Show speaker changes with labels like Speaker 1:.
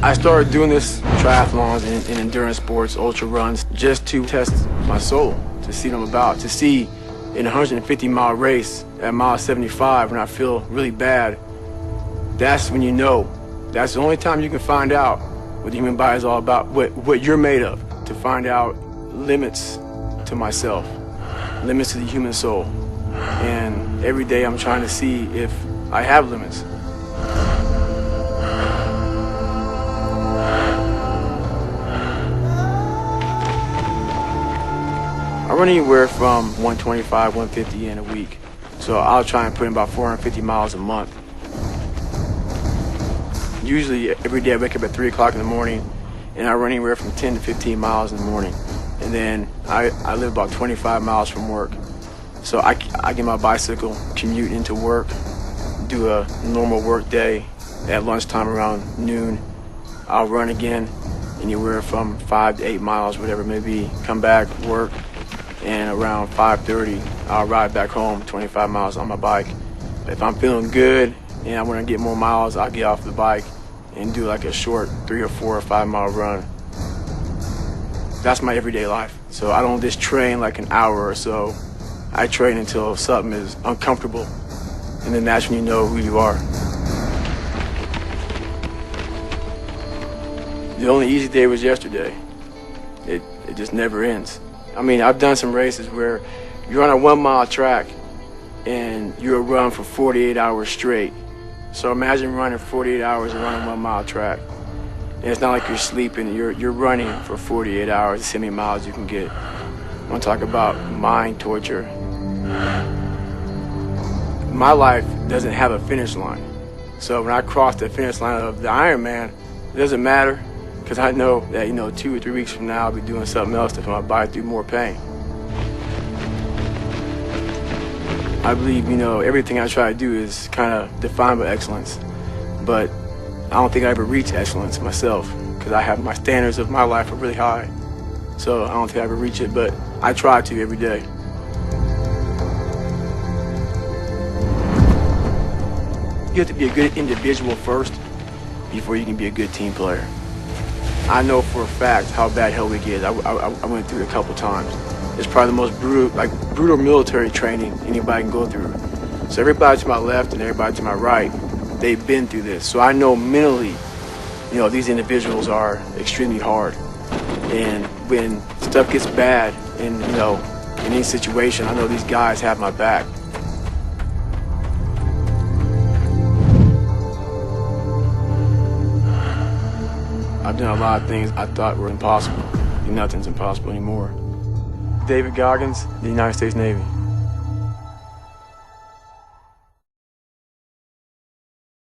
Speaker 1: I started doing this triathlons and endurance sports, ultra runs, just to test my soul, to see what I'm about, to see in a 150-mile race at mile 75 when I feel really bad. That's when you know. That's the only time you can find out what the human body is all about, what you're made of, to find out limits to myself, limits to the human soul. And every day I'm trying to see if I have limits. I run anywhere from 125, 150 in a week. So I'll try and put in about 450 miles a month. Usually every day I wake up at 3 o'clock in the morning and I run anywhere from 10 to 15 miles in the morning. And then I live about 25 miles from work. So I get my bicycle, commute into work, do a normal work day. At lunchtime around noon, I'll run again, anywhere from 5 to 8 miles, whatever it may be. Come back, work, and around 5:30, I'll ride back home, 25 miles on my bike. If I'm feeling good and I want to get more miles, I'll get off the bike and do like a short 3 or 4 or 5 mile run. That's my everyday life. So I don't just train like an hour or so. I train until something is uncomfortable, and then that's when you know who you are. The only easy day was yesterday. It just never ends. I mean, I've done some races where you're on a 1 mile track and you'll run for 48 hours straight. So imagine running 48 hours and running 1 mile track. And it's not like you're sleeping, you're running for 48 hours, see how many miles you can get. I want to talk about mind torture. My life doesn't have a finish line. So when I cross the finish line of the Ironman, it doesn't matter, because I know that, 2 or 3 weeks from now I'll be doing something else to put my body through more pain. I believe, everything I try to do is kind of defined by excellence, but I don't think I ever reach excellence myself, because I have my standards of my life are really high. So I don't think I ever reach it, but I try to every day. You have to be a good individual first before you can be a good team player. I know for a fact how bad hell we get. I went through it a couple times. It's probably the most brutal military training anybody can go through. So everybody to my left and everybody to my right, they've been through this. So I know mentally, these individuals are extremely hard. And when stuff gets bad in any situation, I know these guys have my back. I've done a lot of things I thought were impossible. Nothing's impossible anymore. David Goggins, the United States Navy.